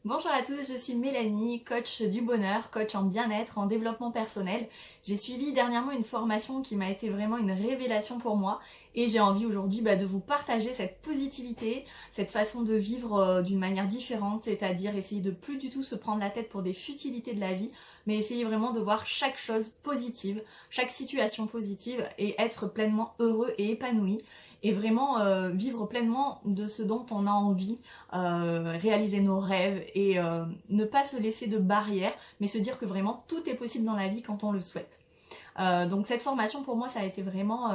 Bonjour à tous, je suis Mélanie, coach du bonheur, coach en bien-être, en développement personnel. J'ai suivi dernièrement une formation qui m'a été vraiment une révélation pour moi et j'ai envie aujourd'hui de vous partager cette positivité, cette façon de vivre d'une manière différente, c'est-à-dire essayer de plus du tout se prendre la tête pour des futilités de la vie, mais essayer vraiment de voir chaque chose positive, chaque situation positive et être pleinement heureux et épanoui et vraiment vivre pleinement de ce dont on a envie, réaliser nos rêves et ne pas se laisser de barrières, mais se dire que vraiment tout est possible dans la vie quand on le souhaite. Donc cette formation pour moi ça a été vraiment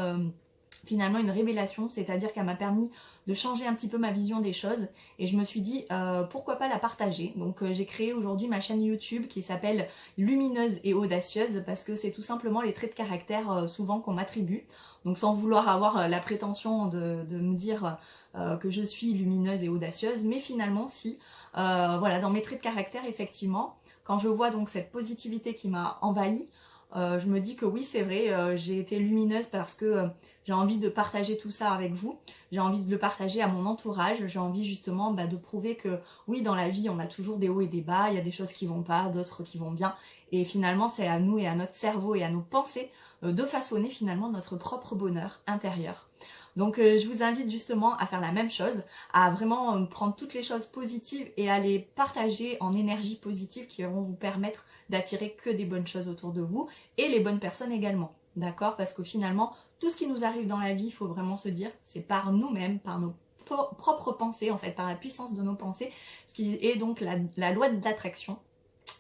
finalement une révélation, c'est-à-dire qu'elle m'a permis de changer un petit peu ma vision des choses et je me suis dit pourquoi pas la partager. Donc j'ai créé aujourd'hui ma chaîne YouTube qui s'appelle Lumineuse et Audacieuse parce que c'est tout simplement les traits de caractère souvent qu'on m'attribue. Donc sans vouloir avoir la prétention de me dire que je suis lumineuse et audacieuse, mais finalement si, voilà, dans mes traits de caractère effectivement, quand je vois donc cette positivité qui m'a envahie, je me dis que oui c'est vrai, j'ai été lumineuse parce que j'ai envie de partager tout ça avec vous, j'ai envie de le partager à mon entourage, j'ai envie justement de prouver que oui dans la vie on a toujours des hauts et des bas, il y a des choses qui vont pas, d'autres qui vont bien, et finalement c'est à nous et à notre cerveau et à nos pensées de façonner finalement notre propre bonheur intérieur. Donc je vous invite justement à faire la même chose, à vraiment prendre toutes les choses positives et à les partager en énergie positive qui vont vous permettre d'attirer que des bonnes choses autour de vous et les bonnes personnes également. D'accord? Parce que finalement, tout ce qui nous arrive dans la vie, il faut vraiment se dire, c'est par nous-mêmes, par nos propres pensées, en fait, par la puissance de nos pensées, ce qui est donc la loi de l'attraction.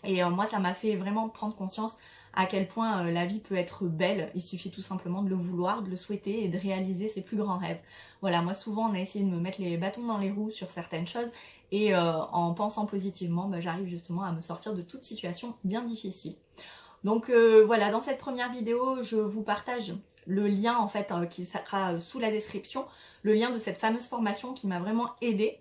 Et moi, ça m'a fait vraiment prendre conscience à quel point la vie peut être belle. Il suffit tout simplement de le vouloir, de le souhaiter et de réaliser ses plus grands rêves. Voilà, moi souvent on a essayé de me mettre les bâtons dans les roues sur certaines choses et en pensant positivement, j'arrive justement à me sortir de toute situation bien difficile. Donc voilà, dans cette première vidéo, je vous partage le lien en fait qui sera sous la description, le lien de cette fameuse formation qui m'a vraiment aidée.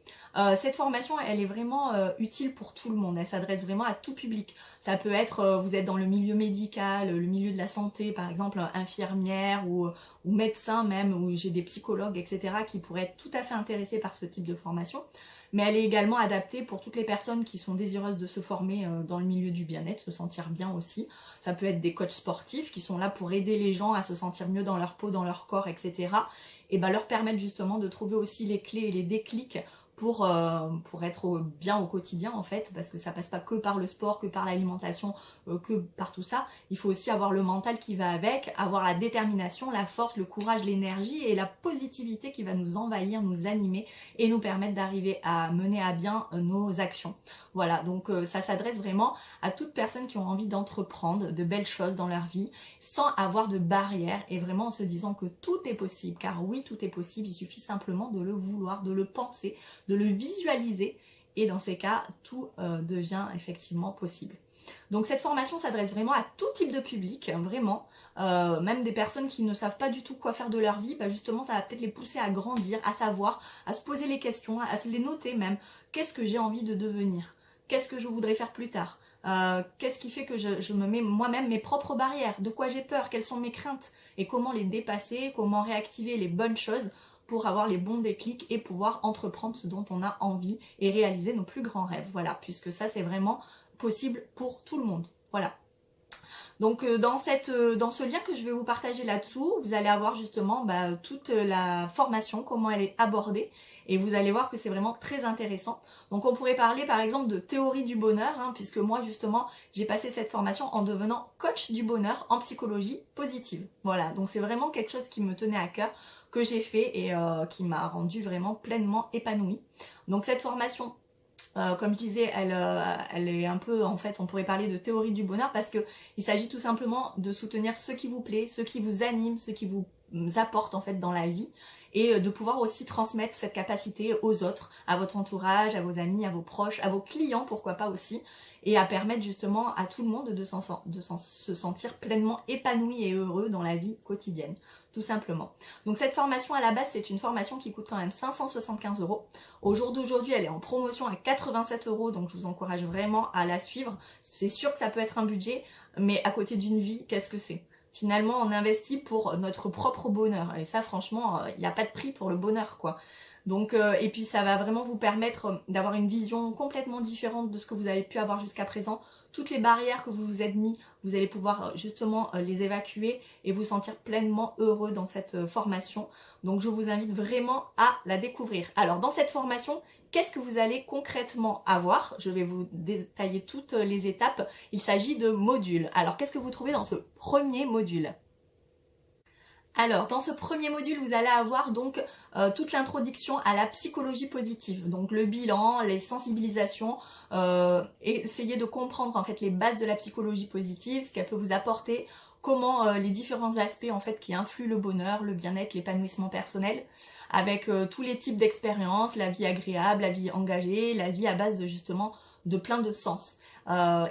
Cette formation, elle est vraiment utile pour tout le monde, elle s'adresse vraiment à tout public. Ça peut être, vous êtes dans le milieu médical, le milieu de la santé, par exemple infirmière ou médecin même, ou j'ai des psychologues, etc. qui pourraient être tout à fait intéressés par ce type de formation. Mais elle est également adaptée pour toutes les personnes qui sont désireuses de se former dans le milieu du bien-être, se sentir bien aussi. Ça peut être des coachs sportifs qui sont là pour aider les gens à se sentir mieux dans leur peau, dans leur corps, etc. Et leur permettre justement de trouver aussi les clés et les déclics pour être bien au quotidien en fait, parce que ça passe pas que par le sport, que par l'alimentation, que par tout ça. Il faut aussi avoir le mental qui va avec, avoir la détermination, la force, le courage, l'énergie et la positivité qui va nous envahir, nous animer et nous permettre d'arriver à mener à bien nos actions. Voilà, donc ça s'adresse vraiment à toute personne qui ont envie d'entreprendre de belles choses dans leur vie sans avoir de barrières et vraiment en se disant que tout est possible, car oui, tout est possible, il suffit simplement de le vouloir, de le penser, de le visualiser et dans ces cas, tout devient effectivement possible. Donc cette formation s'adresse vraiment à tout type de public, vraiment, même des personnes qui ne savent pas du tout quoi faire de leur vie, justement ça va peut-être les pousser à grandir, à savoir, à se poser les questions, à se les noter même. Qu'est-ce que j'ai envie de devenir? Qu'est-ce que je voudrais faire plus tard? Qu'est-ce qui fait que je me mets moi-même mes propres barrières? De quoi j'ai peur? Quelles sont mes craintes? Et comment les dépasser? Comment réactiver les bonnes choses pour avoir les bons déclics et pouvoir entreprendre ce dont on a envie et réaliser nos plus grands rêves. Voilà, puisque ça c'est vraiment possible pour tout le monde. Voilà. Donc dans ce lien que je vais vous partager là-dessous, vous allez avoir justement toute la formation, comment elle est abordée, et vous allez voir que c'est vraiment très intéressant. Donc on pourrait parler par exemple de théorie du bonheur, puisque moi justement j'ai passé cette formation en devenant coach du bonheur en psychologie positive. Voilà, donc c'est vraiment quelque chose qui me tenait à cœur, que j'ai fait et qui m'a rendu vraiment pleinement épanouie. Donc cette formation, comme je disais, elle est un peu, en fait, on pourrait parler de théorie du bonheur parce que il s'agit tout simplement de soutenir ce qui vous plaît, ce qui vous anime, ce qui vous apporte en fait dans la vie et de pouvoir aussi transmettre cette capacité aux autres, à votre entourage, à vos amis, à vos proches, à vos clients, pourquoi pas aussi, et à permettre justement à tout le monde de se sentir pleinement épanoui et heureux dans la vie quotidienne, tout simplement. Donc cette formation à la base, c'est une formation qui coûte quand même 575 €. Au jour d'aujourd'hui, elle est en promotion à 87 €, donc je vous encourage vraiment à la suivre. C'est sûr que ça peut être un budget, mais à côté d'une vie, qu'est-ce que c'est? Finalement, on investit pour notre propre bonheur. Et ça, franchement, il n'y a pas de prix pour le bonheur, quoi. Donc, et puis ça va vraiment vous permettre d'avoir une vision complètement différente de ce que vous avez pu avoir jusqu'à présent. Toutes les barrières que vous vous êtes mis, vous allez pouvoir justement les évacuer et vous sentir pleinement heureux dans cette formation. Donc je vous invite vraiment à la découvrir. Alors dans cette formation, qu'est-ce que vous allez concrètement avoir? Je vais vous détailler toutes les étapes. Il s'agit de modules. Alors qu'est-ce que vous trouvez dans ce premier module? Alors, dans ce premier module, vous allez avoir donc toute l'introduction à la psychologie positive, donc le bilan, les sensibilisations, essayer de comprendre en fait les bases de la psychologie positive, ce qu'elle peut vous apporter, comment les différents aspects en fait qui influent le bonheur, le bien-être, l'épanouissement personnel, avec tous les types d'expériences, la vie agréable, la vie engagée, la vie à base de justement de plein de sens.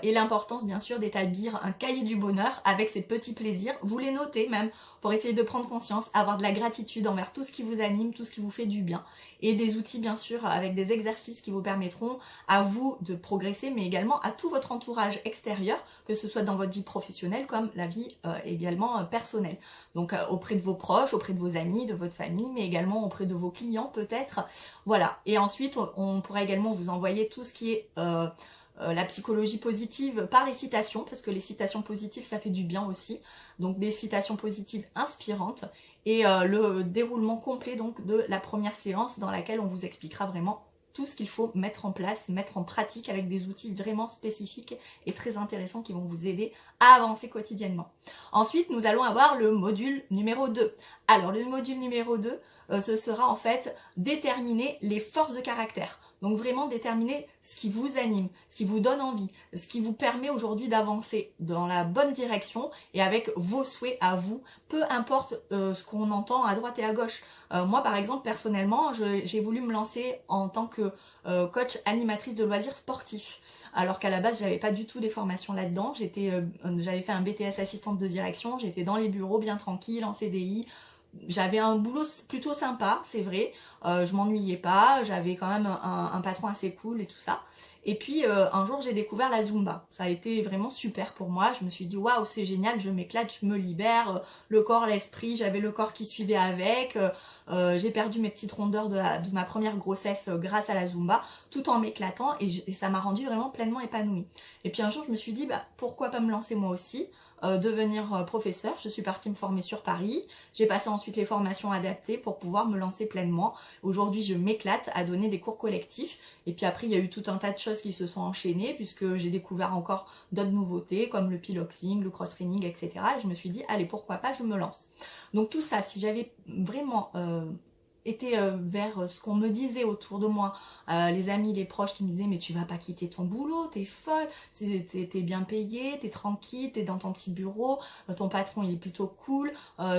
Et l'importance bien sûr d'établir un cahier du bonheur avec ses petits plaisirs, vous les notez même pour essayer de prendre conscience, avoir de la gratitude envers tout ce qui vous anime, tout ce qui vous fait du bien, et des outils bien sûr avec des exercices qui vous permettront à vous de progresser, mais également à tout votre entourage extérieur, que ce soit dans votre vie professionnelle comme la vie également personnelle. Donc auprès de vos proches, auprès de vos amis, de votre famille, mais également auprès de vos clients peut-être. Voilà, et ensuite on pourra également vous envoyer tout ce qui est la psychologie positive par les citations, parce que les citations positives ça fait du bien aussi, donc des citations positives inspirantes, et le déroulement complet donc de la première séance dans laquelle on vous expliquera vraiment tout ce qu'il faut mettre en place, mettre en pratique avec des outils vraiment spécifiques et très intéressants qui vont vous aider à avancer quotidiennement. Ensuite, nous allons avoir le module numéro 2. Alors, le module numéro 2, ce sera en fait déterminer les forces de caractère. Donc vraiment déterminer ce qui vous anime, ce qui vous donne envie, ce qui vous permet aujourd'hui d'avancer dans la bonne direction et avec vos souhaits à vous, peu importe ce qu'on entend à droite et à gauche. Moi par exemple personnellement, j'ai voulu me lancer en tant que coach animatrice de loisirs sportifs. Alors qu'à la base j'avais pas du tout des formations là-dedans, j'avais fait un BTS assistante de direction, j'étais dans les bureaux bien tranquille en CDI. J'avais un boulot plutôt sympa, c'est vrai, je m'ennuyais pas, j'avais quand même un patron assez cool et tout ça. Et puis un jour j'ai découvert la Zumba, ça a été vraiment super pour moi, je me suis dit waouh c'est génial, je m'éclate, je me libère, le corps, l'esprit, j'avais le corps qui suivait avec, j'ai perdu mes petites rondeurs de ma première grossesse grâce à la Zumba, tout en m'éclatant et ça m'a rendue vraiment pleinement épanouie. Et puis un jour je me suis dit bah pourquoi pas me lancer moi aussi, devenir professeur. Je suis partie me former sur Paris. J'ai passé ensuite les formations adaptées pour pouvoir me lancer pleinement. Aujourd'hui, je m'éclate à donner des cours collectifs. Et puis après, il y a eu tout un tas de choses qui se sont enchaînées puisque j'ai découvert encore d'autres nouveautés comme le piloxing, le cross-training, etc. Et je me suis dit, allez, pourquoi pas, je me lance. Donc tout ça, si j'avais vraiment été vers ce qu'on me disait autour de moi, les amis, les proches qui me disaient mais tu vas pas quitter ton boulot, t'es folle, t'es bien payé, t'es tranquille, t'es dans ton petit bureau, ton patron il est plutôt cool,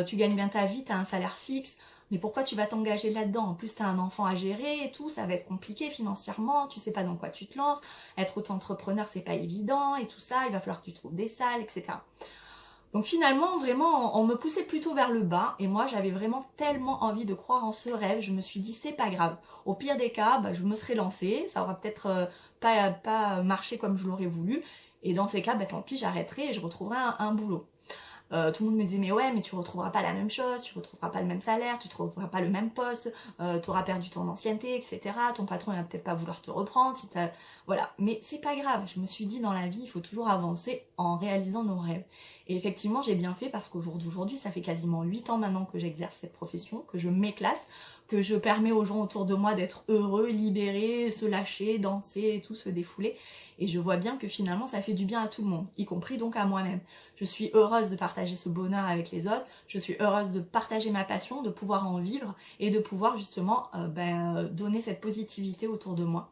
tu gagnes bien ta vie, t'as un salaire fixe, mais pourquoi tu vas t'engager là-dedans? En plus t'as un enfant à gérer et tout, ça va être compliqué financièrement, tu sais pas dans quoi tu te lances, être auto-entrepreneur c'est pas évident et tout ça, il va falloir que tu trouves des salles, etc. Donc finalement, vraiment, on me poussait plutôt vers le bas et moi j'avais vraiment tellement envie de croire en ce rêve, je me suis dit c'est pas grave. Au pire des cas, bah, je me serais lancée, ça aura peut-être pas marché comme je l'aurais voulu et dans ces cas, bah, tant pis, j'arrêterai et je retrouverai un boulot. Tout le monde me disait mais ouais mais tu retrouveras pas la même chose, tu retrouveras pas le même salaire, tu retrouveras pas le même poste, tu auras perdu ton ancienneté, etc. Ton patron il va peut-être pas vouloir te reprendre, si voilà. Mais c'est pas grave, je me suis dit dans la vie il faut toujours avancer en réalisant nos rêves. Et effectivement j'ai bien fait parce qu'au jour d'aujourd'hui ça fait quasiment 8 ans maintenant que j'exerce cette profession, que je m'éclate, que je permets aux gens autour de moi d'être heureux, libérés, se lâcher, danser et tout, se défouler. Et je vois bien que finalement ça fait du bien à tout le monde, y compris donc à moi-même. Je suis heureuse de partager ce bonheur avec les autres, je suis heureuse de partager ma passion, de pouvoir en vivre et de pouvoir justement donner cette positivité autour de moi.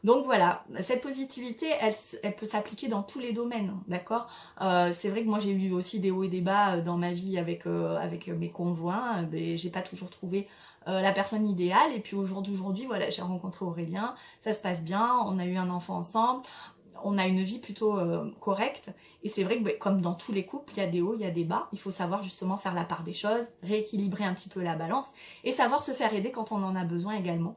Donc voilà, cette positivité, elle peut s'appliquer dans tous les domaines, d'accord. C'est vrai que moi j'ai eu aussi des hauts et des bas dans ma vie avec mes conjoints, j'ai pas toujours trouvé la personne idéale et puis au jour d'aujourd'hui, voilà, j'ai rencontré Aurélien, ça se passe bien, on a eu un enfant ensemble, on a une vie plutôt correcte et c'est vrai que comme dans tous les couples, il y a des hauts, il y a des bas, il faut savoir justement faire la part des choses, rééquilibrer un petit peu la balance et savoir se faire aider quand on en a besoin également.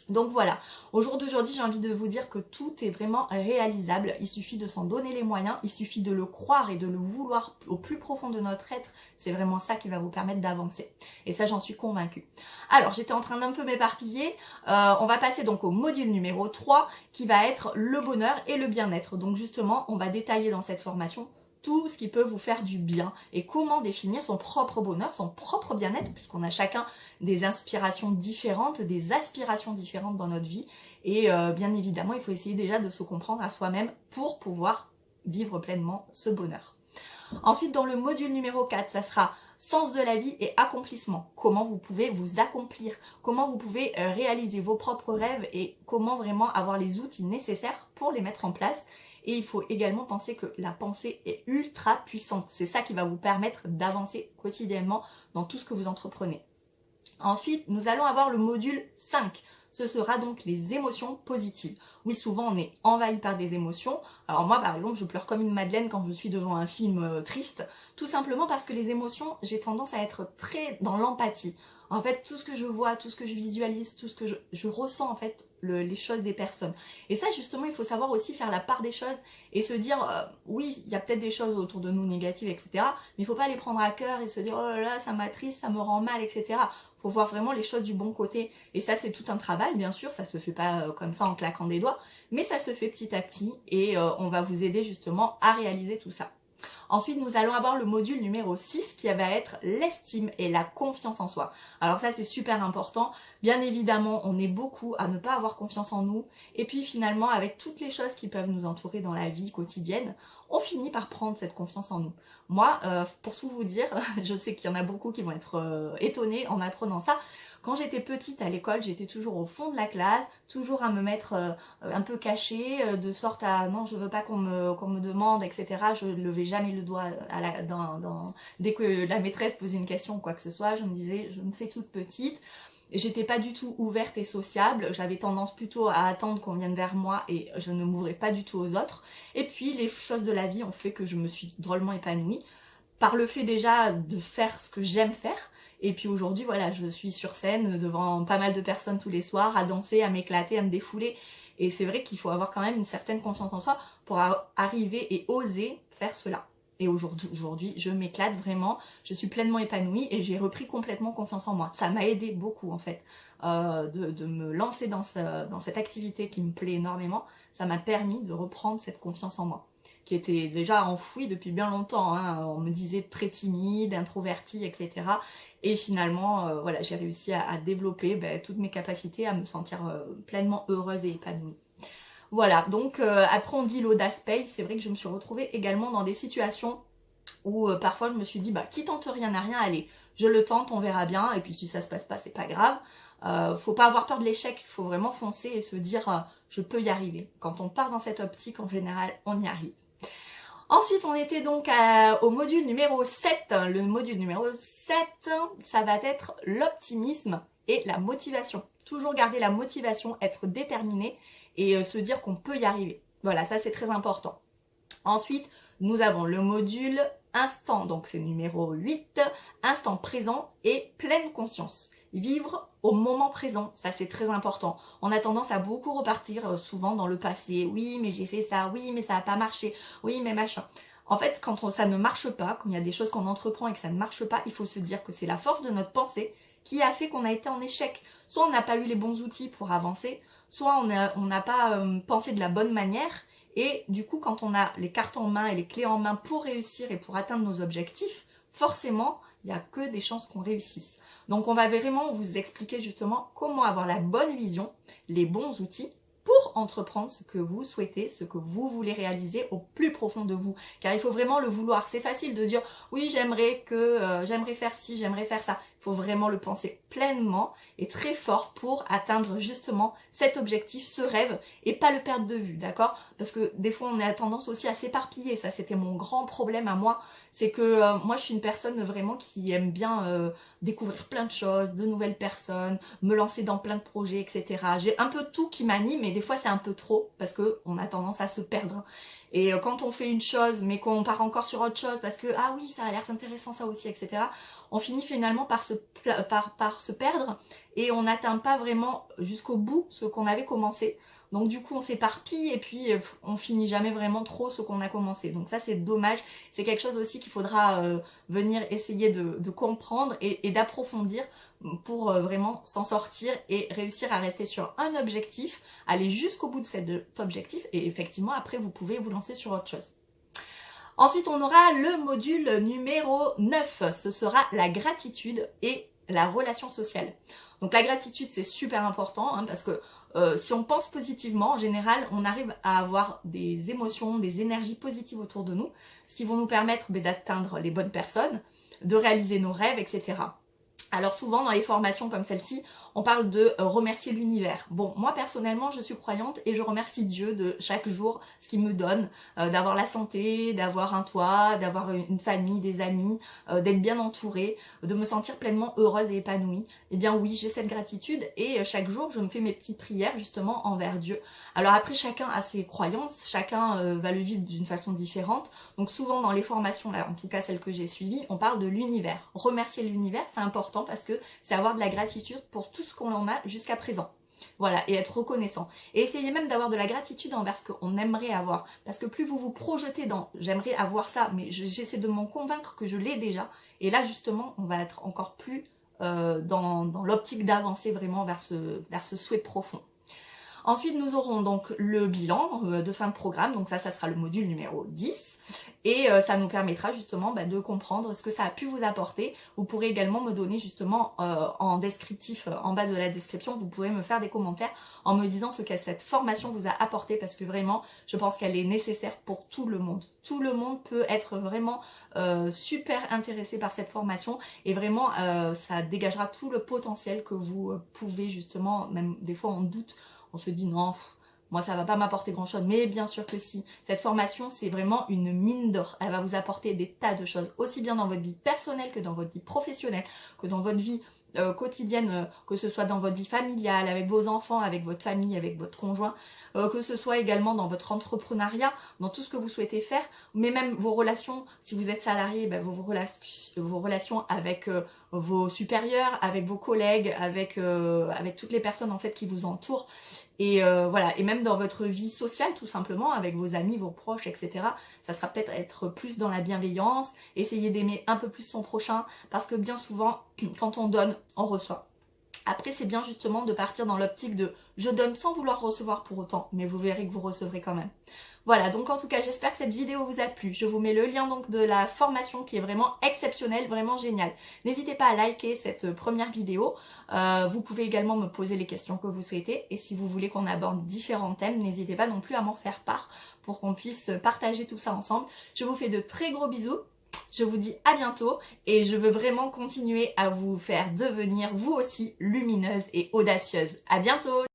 Donc voilà, au jour d'aujourd'hui, j'ai envie de vous dire que tout est vraiment réalisable. Il suffit de s'en donner les moyens, il suffit de le croire et de le vouloir au plus profond de notre être. C'est vraiment ça qui va vous permettre d'avancer. Et ça, j'en suis convaincue. Alors, j'étais en train d'un peu m'éparpiller. On va passer donc au module numéro 3 qui va être le bonheur et le bien-être. Donc justement, on va détailler dans cette formation tout ce qui peut vous faire du bien et comment définir son propre bonheur, son propre bien-être, puisqu'on a chacun des inspirations différentes, des aspirations différentes dans notre vie. Et bien évidemment, il faut essayer déjà de se comprendre à soi-même pour pouvoir vivre pleinement ce bonheur. Ensuite, dans le module numéro 4, ça sera sens de la vie et accomplissement. Comment vous pouvez vous accomplir, comment vous pouvez réaliser vos propres rêves et comment vraiment avoir les outils nécessaires pour les mettre en place. Et il faut également penser que la pensée est ultra puissante. C'est ça qui va vous permettre d'avancer quotidiennement dans tout ce que vous entreprenez. Ensuite, nous allons avoir le module 5. Ce sera donc les émotions positives. Oui, souvent on est envahi par des émotions. Alors moi, par exemple, je pleure comme une madeleine quand je suis devant un film triste. Tout simplement parce que les émotions, j'ai tendance à être très dans l'empathie. En fait, tout ce que je vois, tout ce que je visualise, tout ce que je ressens en fait les choses des personnes. Et ça, justement, il faut savoir aussi faire la part des choses et se dire, oui, il y a peut-être des choses autour de nous négatives, etc. Mais il faut pas les prendre à cœur et se dire, oh là là, ça m'attriste, ça me rend mal, etc. Faut voir vraiment les choses du bon côté. Et ça, c'est tout un travail, bien sûr. Ça se fait pas comme ça en claquant des doigts, mais ça se fait petit à petit et on va vous aider justement à réaliser tout ça. Ensuite, nous allons avoir le module numéro 6 qui va être l'estime et la confiance en soi. Alors ça, c'est super important. Bien évidemment, on est beaucoup à ne pas avoir confiance en nous. Et puis finalement, avec toutes les choses qui peuvent nous entourer dans la vie quotidienne, on finit par prendre cette confiance en nous. Moi, pour tout vous dire, je sais qu'il y en a beaucoup qui vont être étonnés en apprenant ça. Quand j'étais petite à l'école, j'étais toujours au fond de la classe, toujours à me mettre un peu cachée, de sorte à non, je veux pas qu'on me demande, etc. Je ne levais jamais le doigt dès que la maîtresse posait une question ou quoi que ce soit. Je me disais, je me fais toute petite. J'étais pas du tout ouverte et sociable, j'avais tendance plutôt à attendre qu'on vienne vers moi et je ne m'ouvrais pas du tout aux autres. Et puis les choses de la vie ont fait que je me suis drôlement épanouie par le fait déjà de faire ce que j'aime faire. Et puis aujourd'hui, voilà, je suis sur scène devant pas mal de personnes tous les soirs, à danser, à m'éclater, à me défouler. Et c'est vrai qu'il faut avoir quand même une certaine confiance en soi pour arriver et oser faire cela. Et aujourd'hui, je m'éclate vraiment, je suis pleinement épanouie et j'ai repris complètement confiance en moi. Ça m'a aidé beaucoup en fait de me lancer dans cette activité qui me plaît énormément. Ça m'a permis de reprendre cette confiance en moi, qui était déjà enfouie depuis bien longtemps. Hein. On me disait très timide, introvertie, etc. Et finalement, voilà, j'ai réussi à développer toutes mes capacités, à me sentir pleinement heureuse et épanouie. Voilà, donc après on dit l'audace paye, c'est vrai que je me suis retrouvée également dans des situations où parfois je me suis dit, qui tente rien n'a rien, allez, je le tente, on verra bien, et puis si ça se passe pas, c'est pas grave. Faut pas avoir peur de l'échec, il faut vraiment foncer et se dire, je peux y arriver. Quand on part dans cette optique, en général, on y arrive. Ensuite, on était donc au module numéro 7. Le module numéro 7, ça va être l'optimisme et la motivation. Toujours garder la motivation, être déterminé et se dire qu'on peut y arriver. Voilà, ça c'est très important. Ensuite, nous avons le module instant, donc c'est numéro 8, instant présent et pleine conscience. Vivre au moment présent, ça c'est très important. On a tendance à beaucoup repartir souvent dans le passé. Oui, mais j'ai fait ça, oui, mais ça n'a pas marché, oui, mais machin. En fait, quand ça ne marche pas, quand il y a des choses qu'on entreprend et que ça ne marche pas, il faut se dire que c'est la force de notre pensée qui a fait qu'on a été en échec. Soit on n'a pas eu les bons outils pour avancer, soit on n'a pas pensé de la bonne manière. Et du coup, quand on a les cartes en main et les clés en main pour réussir et pour atteindre nos objectifs, forcément, il n'y a que des chances qu'on réussisse. Donc, on va vraiment vous expliquer justement comment avoir la bonne vision, les bons outils pour entreprendre ce que vous souhaitez, ce que vous voulez réaliser au plus profond de vous. Car il faut vraiment le vouloir. C'est facile de dire « oui, j'aimerais faire ci, j'aimerais faire ça ». Il faut vraiment le penser pleinement et très fort pour atteindre justement cet objectif, ce rêve, et pas le perdre de vue, d'accord? Parce que des fois, on a tendance aussi à s'éparpiller. Ça, c'était mon grand problème à moi. C'est que moi, je suis une personne vraiment qui aime bien découvrir plein de choses, de nouvelles personnes, me lancer dans plein de projets, etc. J'ai un peu tout qui m'anime, mais des fois, c'est un peu trop parce qu'on a tendance à se perdre. Et quand on fait une chose, mais qu'on part encore sur autre chose, parce que, ah oui, ça a l'air intéressant ça aussi, etc., on finit finalement par par se perdre et on n'atteint pas vraiment jusqu'au bout ce qu'on avait commencé. Donc du coup on s'éparpille et puis on finit jamais vraiment trop ce qu'on a commencé. Donc ça c'est dommage, c'est quelque chose aussi qu'il faudra venir essayer de comprendre et d'approfondir pour vraiment s'en sortir et réussir à rester sur un objectif, aller jusqu'au bout de cet objectif et effectivement après vous pouvez vous lancer sur autre chose. Ensuite on aura le module numéro 9, ce sera la gratitude et la relation sociale. Donc la gratitude c'est super important parce que si on pense positivement, en général, on arrive à avoir des émotions, des énergies positives autour de nous, ce qui vont nous permettre d'atteindre les bonnes personnes, de réaliser nos rêves, etc. Alors souvent dans les formations comme celle-ci, on parle de remercier l'univers. Bon, moi personnellement, je suis croyante et je remercie Dieu de chaque jour ce qu'il me donne, d'avoir la santé, d'avoir un toit, d'avoir une famille, des amis, d'être bien entourée, de me sentir pleinement heureuse et épanouie. Eh bien oui, j'ai cette gratitude et chaque jour, je me fais mes petites prières justement envers Dieu. Alors après, chacun a ses croyances, chacun va le vivre d'une façon différente. Donc souvent dans les formations, là, en tout cas celles que j'ai suivies, on parle de l'univers. Remercier l'univers, c'est important parce que c'est avoir de la gratitude pour tout ce qu'on en a jusqu'à présent. Voilà, et être reconnaissant. Et essayez même d'avoir de la gratitude envers ce qu'on aimerait avoir. Parce que plus vous vous projetez dans « j'aimerais avoir ça, mais j'essaie de m'en convaincre que je l'ai déjà », et là justement, on va être encore plus dans l'optique d'avancer vraiment vers ce souhait profond. Ensuite, nous aurons donc le bilan de fin de programme, donc ça sera le module numéro 10. Et ça nous permettra justement de comprendre ce que ça a pu vous apporter. Vous pourrez également me donner justement en descriptif, en bas de la description, vous pourrez me faire des commentaires en me disant ce que cette formation vous a apporté parce que vraiment, je pense qu'elle est nécessaire pour tout le monde. Tout le monde peut être vraiment super intéressé par cette formation et vraiment ça dégagera tout le potentiel que vous pouvez justement, même des fois on doute, on se dit non, moi ça va pas m'apporter grand chose, mais bien sûr que si. Cette formation c'est vraiment une mine d'or, elle va vous apporter des tas de choses, aussi bien dans votre vie personnelle que dans votre vie professionnelle, que dans votre vie quotidienne, que ce soit dans votre vie familiale, avec vos enfants, avec votre famille, avec votre conjoint, que ce soit également dans votre entrepreneuriat, dans tout ce que vous souhaitez faire, mais même vos relations, si vous êtes salarié, vos relations avec vos supérieurs, avec vos collègues, avec toutes les personnes en fait qui vous entourent. Et voilà, et même dans votre vie sociale tout simplement, avec vos amis, vos proches, etc. Ça sera peut-être être plus dans la bienveillance, essayer d'aimer un peu plus son prochain, parce que bien souvent, quand on donne, on reçoit. Après, c'est bien justement de partir dans l'optique de « je donne sans vouloir recevoir pour autant », mais vous verrez que vous recevrez quand même. Voilà, donc en tout cas, j'espère que cette vidéo vous a plu. Je vous mets le lien donc de la formation qui est vraiment exceptionnelle, vraiment géniale. N'hésitez pas à liker cette première vidéo. Vous pouvez également me poser les questions que vous souhaitez. Et si vous voulez qu'on aborde différents thèmes, n'hésitez pas non plus à m'en faire part pour qu'on puisse partager tout ça ensemble. Je vous fais de très gros bisous. Je vous dis à bientôt et je veux vraiment continuer à vous faire devenir vous aussi lumineuse et audacieuse. À bientôt!